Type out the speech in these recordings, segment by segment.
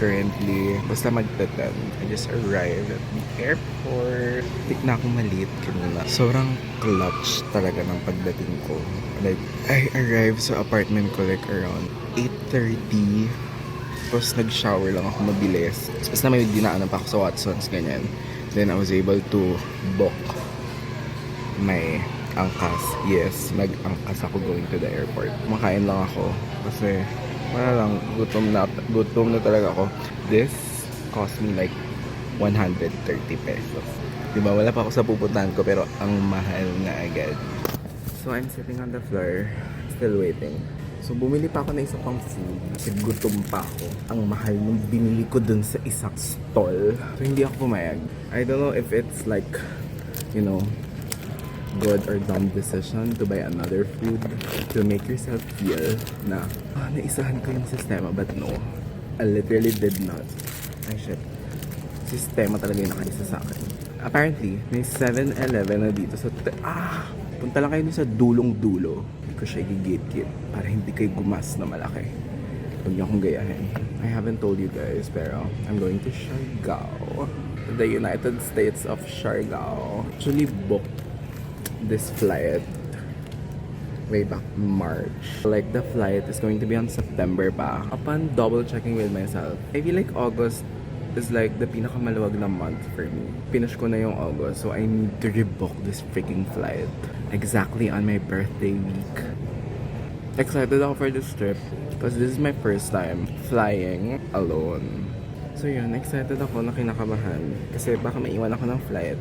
currently, basta magta-10. I just arrived at the airport. Tik na akong maliit kanina. Sobrang clutch talaga ng pagdating ko. Like, I arrived sa apartment ko like around 8:30. Tapos nag-shower lang ako mabilis. Tapos na may dinaanan pa ako sa Watson's, ganyan. Then I was able to book my angkas. Yes, nag-angkas ako going to the airport. Kumakain lang ako kasi wala lang, gutom na talaga ako. This cost me like 130 pesos. Diba, wala pa ako sa pupuntahan ko pero ang mahal na agad. So I'm sitting on the floor, still waiting. So bumili pa ako ng isa pang food kasi gutom pa ako. Ang mahal nung binili ko dun sa isang stall. So hindi ako pumayag. I don't know if it's like, you know, good or dumb decision to buy another food to make yourself feel na naisahan ko yung sistema, but no, I literally did not. Ay shit, sistema talaga yung nakaisa sa akin. Apparently may 7-Eleven na dito sa punta lang kayo sa dulong-dulo. Hindi ko siya i-gate-gate para hindi kayo gumas na malaki. Huwag niyo akong gayahin. I haven't told you guys, pero I'm going to Siargao, the United States of Siargao. Actually booked this flight way back March. Like, the flight is going to be on September pa. Upon double checking with myself, I feel like August is like the pinakamaluwag na month for me. Finish ko na yung August, so I need to rebook this freaking flight exactly on my birthday week. Excited ako for this trip because this is my first time flying alone. So yun, excited ako na kinakabahan kasi baka maiwan ako ng flight.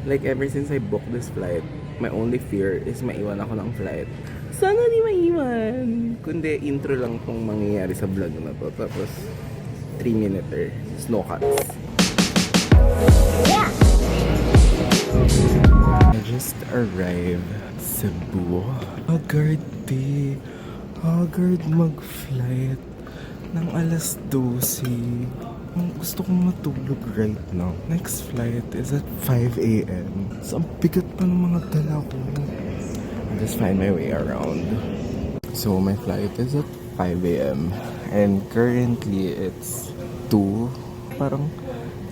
Like, ever since I booked this flight, my only fear is maiwan ako ng flight. Sana di maiwan! Kundi intro lang tong mangyayari sa vlog na to. Tapos 3-minute snow cuts. Yeah! I just arrived Cebu. Agad mag-flight ng alas 12. Gusto kong matulog right now. Next flight is at 5 a.m. So, ang bigat pa ng mga dala ko. I'll just find my way around. So, my flight is at 5 a.m. And currently, it's 2. Parang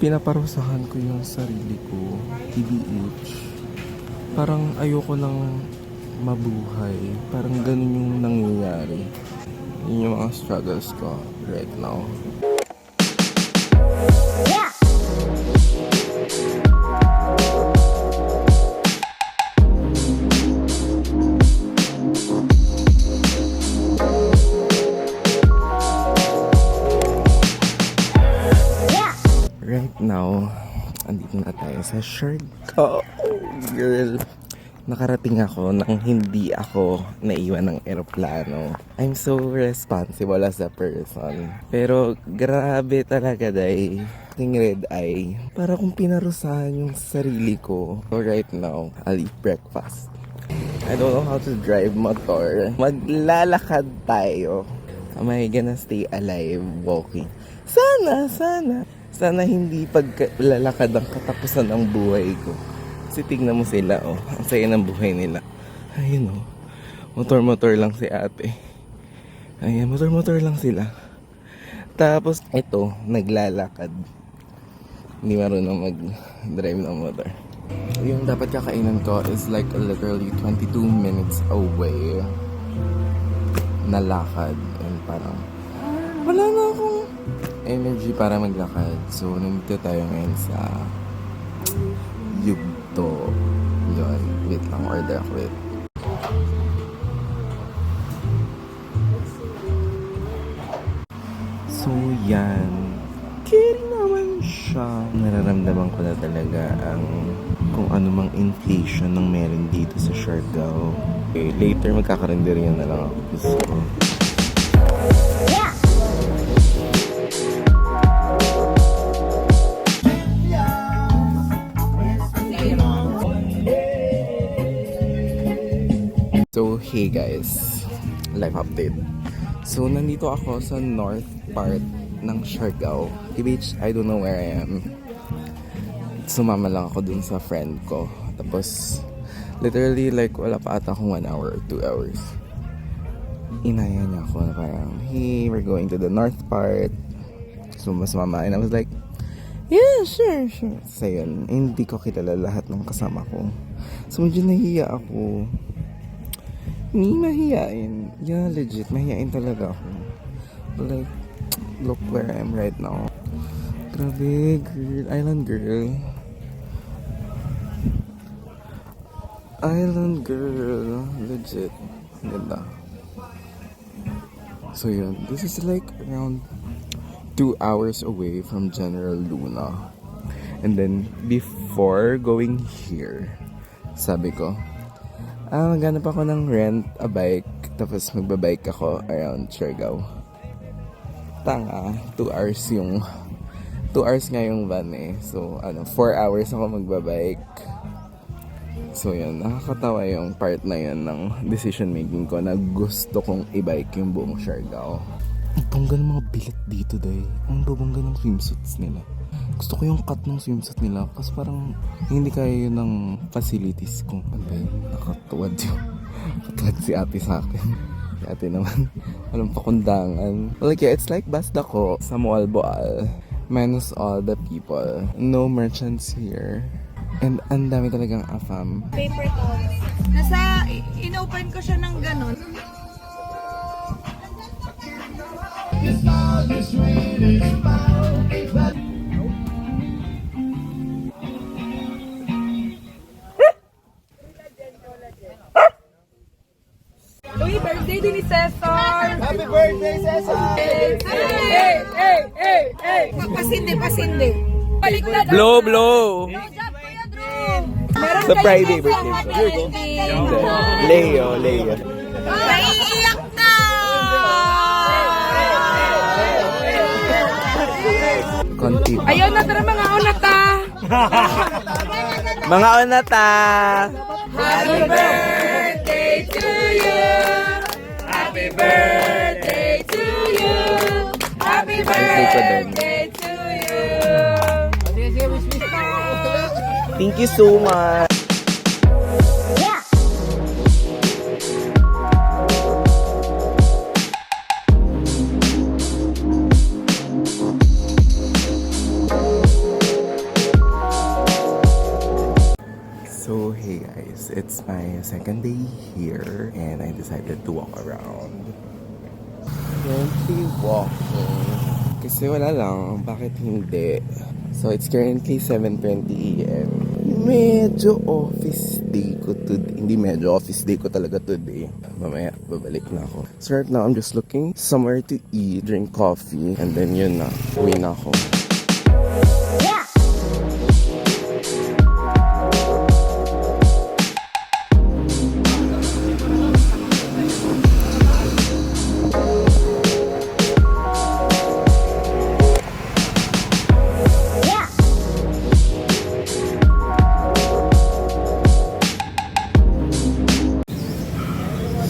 pinaparusahan ko yung sarili ko. TBH. Parang ayoko lang mabuhay. Parang ganun yung nangyayari. Yun yung mga struggles ko right now. Right now, andito na tayo sa Siargao. Girl, nakarating ako nang hindi ako naiwan ng eroplano. I'm so responsible as a person. Pero grabe talaga, day. Ting red eye. Para kung pinarusahan yung sarili ko. So right now, I'll eat breakfast. I don't know how to drive motor. Maglalakad tayo. Am I gonna stay alive walking? Sana hindi paglalakad ang katapusan ng buhay ko. Kasi tignan mo sila, oh. Ang saya ng buhay nila. Ayun, oh. Motor-motor lang si ate. Ayan, motor-motor lang sila. Tapos, ito, naglalakad. Hindi marunong mag-drive ng motor. Yung dapat kakainan ko is like literally 22 minutes away na lakad. And parang, wala na akong energy para maglakad. So, nandito tayo ngayon sa Yugto. Yun. Wait lang. Order ako. Wait. So, yan. Kiri naman siya. Nararamdaman ko na talaga ang kung ano mang inflation ng meron dito sa Siargao. Okay, later magkakarinderya na lang ako. Gusto ko. So, hey guys, life update. So, nandito ako sa north part ng Siargao. TBH, I don't know where I am. Sumama lang ako dun sa friend ko. Tapos, literally like wala pa ata akong 1 hour or 2 hours. Inaya niya ako na parang, hey, we're going to the north part. sumasama. And I was like, yeah, sure. So yun, hindi ko kilala lahat ng kasama ko. So medyo nahiya ako. Hindi mahiyain. Yeah, legit, mahiyain talaga ako. But like, look where I am right now. Grabe, girl. Island girl. Island girl. Legit. Ganda. So yun, this is like around 2 hours away from General Luna. And then, before going here, sabi ko, maghanap ako ng rent a bike. Tapos magbabike ako around Siargao. Tanga, 2 hours yung 2 hours nga yung van eh. So, 4 hours ako magbabike. So, yun. Nakakatawa yung part na yun ng decision making ko na gusto kong i-bike yung buong Siargao. Ang bongga ng mga bilet dito, day. Ang babongga ng swimsuits nila. Gusto ko yung cut ng swimsuit nila kasi parang hindi kaya yun ng facilities ko. Day, nakatuwad yun. Nakatuwad si ate sa akin. Si ate naman, walang pakundangan. Well, like, yeah, it's like Basda ko sa Moalboal. Minus all the people. No merchants here. And ang dami talagang afam. Paper towels. Nasa, inopen ko siya ng ganun. Uy, birthday din ni Cesar! Happy birthday, Cesar! Hey! Pasindi. Baliktad. Blow! Meron Sa kayo Friday sa birthday. happy Here you go. birthday. Leo. Naiiyak na! Konti. Ayun na, tara mga onata! Mga onata! Happy birthday to you! Happy birthday to you! Happy Birthday ko din. birthday to you! Thank you so much. So hey guys, it's my second day here and I decided to walk around. Currently walking. Kasi wala lang, bakit hindi? So it's currently 7:20 AM. Medyo office day ko today. Hindi medyo office day ko talaga today. Mamaya, babalik na ako. So right now, I'm just looking somewhere to eat, drink coffee, and then yun na, uwi na ako.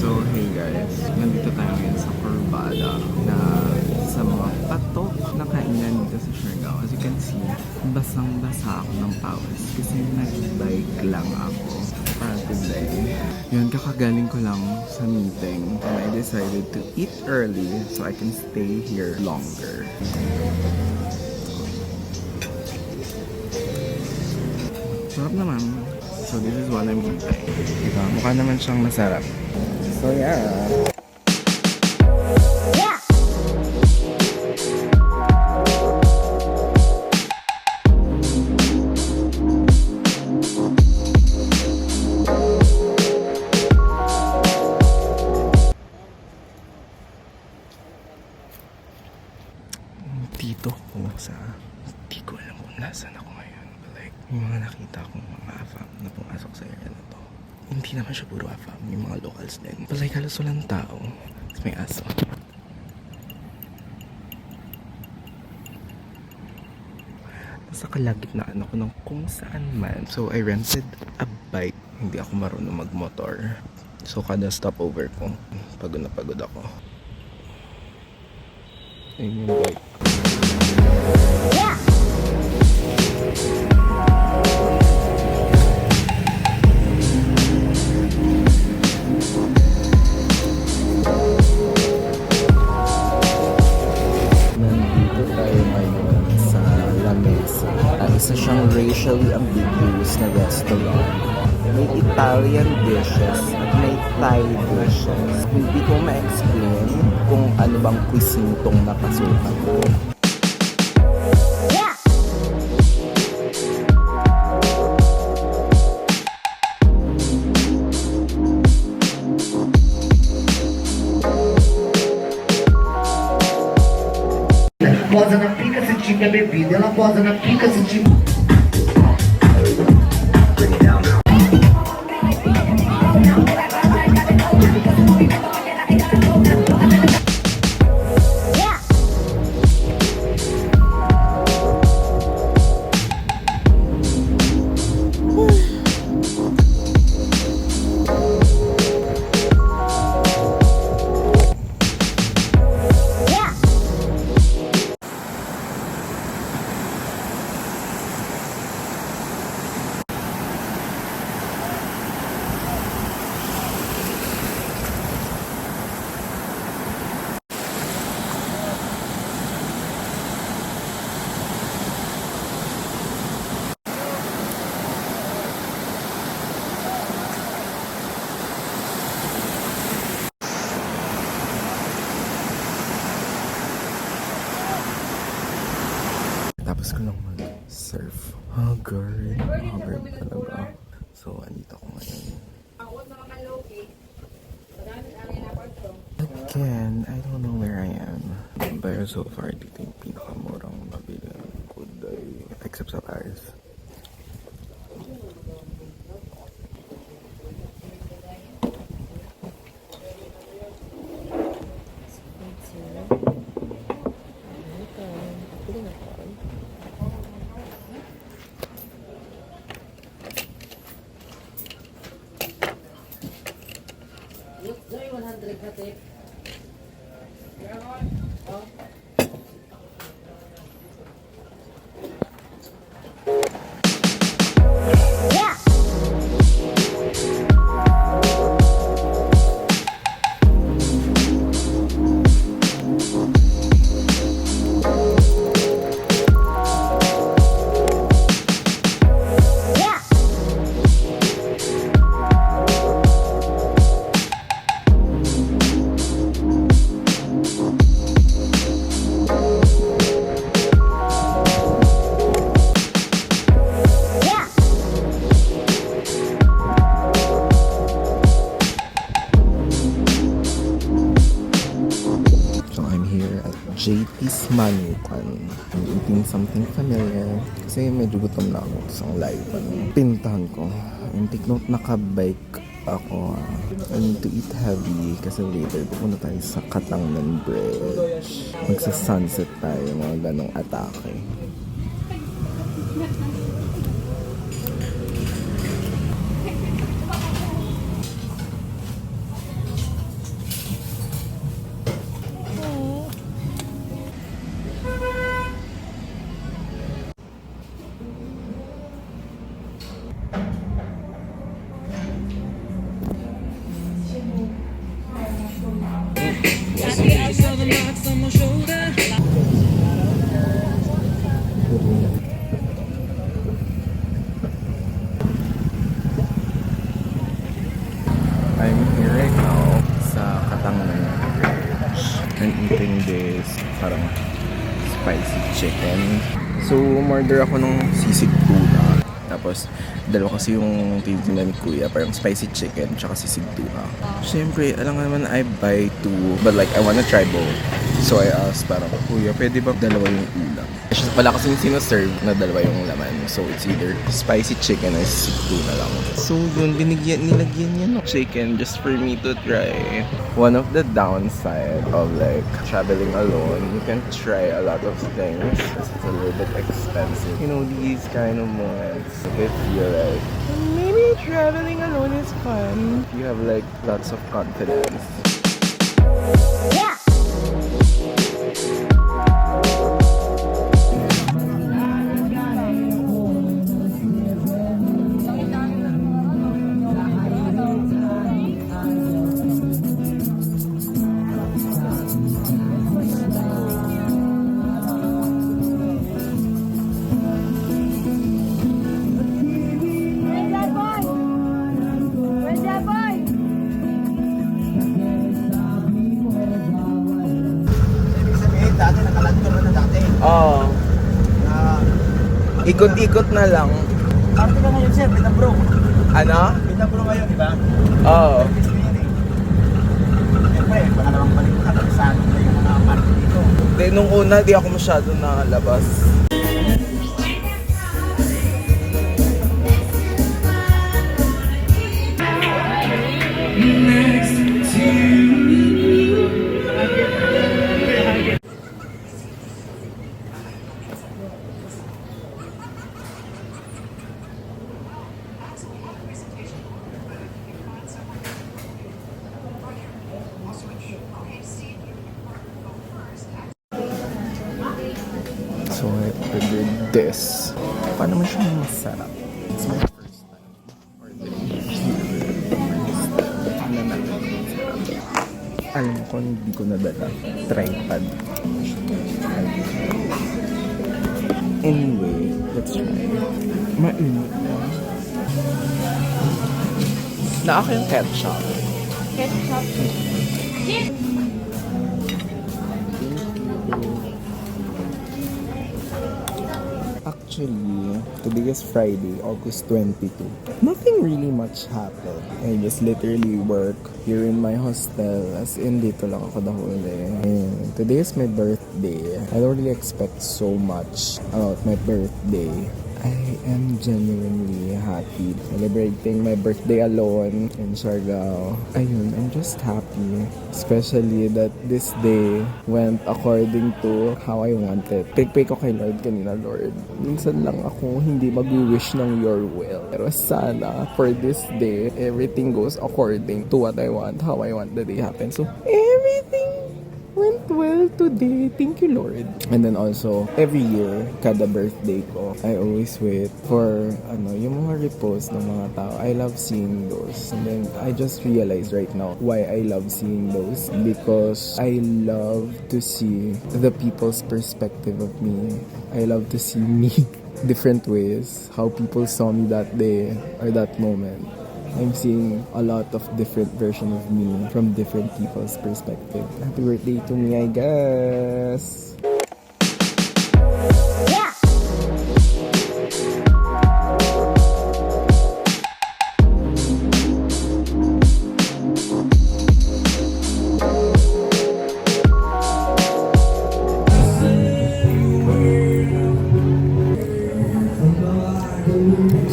So hey guys, nandito tayo ngayon sa Corbada na sa mga patok na kainan dito sa Siargao. As you can see, basang-basa ako ng pawis kasi nag-bike lang ako para today. Yun, kakagaling ko lang sa meeting and I decided to eat early so I can stay here longer. Sarap naman. So this is what I'm eating. Diba? Mukha naman siyang masarap. So yeah. Dito ko sa... Hindi ko alam kung nasan ako ngayon. But like, yung mga nakita kong mga afam na pumasok sa area na to. Hindi naman siya puro afam, yung mga locals din. But like, halos walang tao. Tapos may aso. Nasa kalagitnaan ako ng kung saan man. So, I rented a bike. Hindi ako marunong magmotor. So, kada stopover ko, pagod na pagod ako. Ayun yung bike. Nandito tayo ngayon restaurant. May Italian dishes at may Thai dishes. Hindi ko ma-explain kung ano bang cuisine tong napasukan ko. Posa na pica se tinha bebida, ela posa na pica se tinha. Tapos ko lang mag-surf. Haggard. Haggard talaga. So, andito ako ngayon. Again, I don't know where I am. Pero so far, dito yung pinakamurang mabili ng Kuday. Except sa Paris. JT's Manukan. I'm eating something familiar. Kasi medyo gutom na ako sa live. Pintahan ko. And take note, naka-bike ako. I need to eat heavy kasi later pupunta tayo sa Katangnan Bridge. Magsa-sunset tayo, mga ganong atake. I'm here right now sa Katangnan Bridge. I'm eating this parang spicy chicken. So, order ako ng sisig tuna. Tapos, dalawa kasi yung tinitingnan ni Kuya. Parang spicy chicken tsaka sisig tuna. Siyempre, alam nga naman I buy two. But like, I wanna try both. So, I asked parang, Kuya, pwede ba dalawa yung ulam? Wala kasing sinaserve na dalawa yung laman. So, it's either spicy chicken or sisig tuna lang. So, yun, nilagyan niya ng chicken just for me to try. One of the downside of like traveling alone, you can try a lot of things. It's a little bit expensive. You know, these kind of moments, if you're like, maybe traveling alone is fun. You have like lots of confidence. Ikot-ikot na lang. Party ka ngayon, sir. Pinabro. Ano? Pinabro ngayon, di ba? Oo. Gusto yan eh. Siyempre, baka naman balik mo nakalisado na yung mga party dito. Di, nung una, di ako masyado nakalabas. So I ordered this. Paano mo siya masarap? It's my first time ordering ano na alam ko hindi ko nadala tripod. Anyway, let's try. Mainit na. Na ako yung ketchup. Ketchup. Actually, today is Friday, August 22. Nothing really much happened. I just literally work here in my hostel. As in, dito lang ako the whole day. And today is my birthday. I don't really expect so much about my birthday. I am genuinely happy celebrating my birthday alone in Siargao. Ayun, I'm just happy. Especially that this day went according to how I wanted. Pray ko kay Lord kanina, Lord. Minsan lang ako hindi mag-wish ng your will. Pero sana for this day, everything goes according to what I want, how I want the day happen. So, everything went well today. Thank you, Lord. And then also, every year, kada birthday ko, I always wait for, yung mga repost ng mga tao. I love seeing those. And then, I just realized right now why I love seeing those. Because I love to see the people's perspective of me. I love to see me different ways. How people saw me that day or that moment. I'm seeing a lot of different versions of me from different people's perspective. Happy birthday to me, I guess!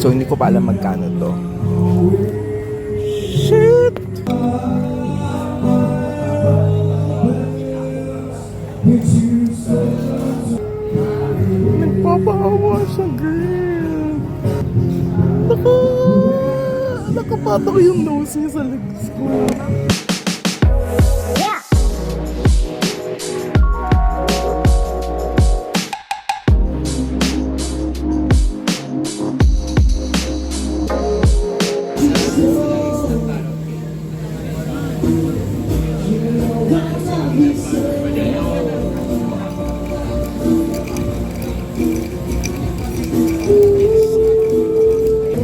So, hindi ko pa alam magkano to. Shit! Nagpapahawa siya, girl. Nakapatak yung nose niya sa legs ko.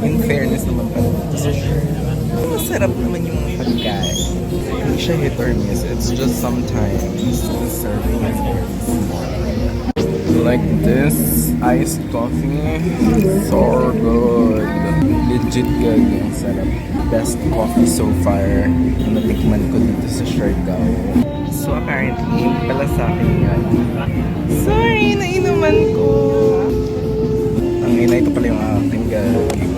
In fairness naman pala, masarap naman yung mga pagkain. Hindi siya hit or miss. It's just sometimes the serving is very small. Like this iced coffee, so good. Legit good. Ang sarap. Best coffee so far na natikman ko dito sa Siargao. So apparently, pala sa akin yan. Sorry, nainuman ko. Ang ina, ito pala yung aking gagawin.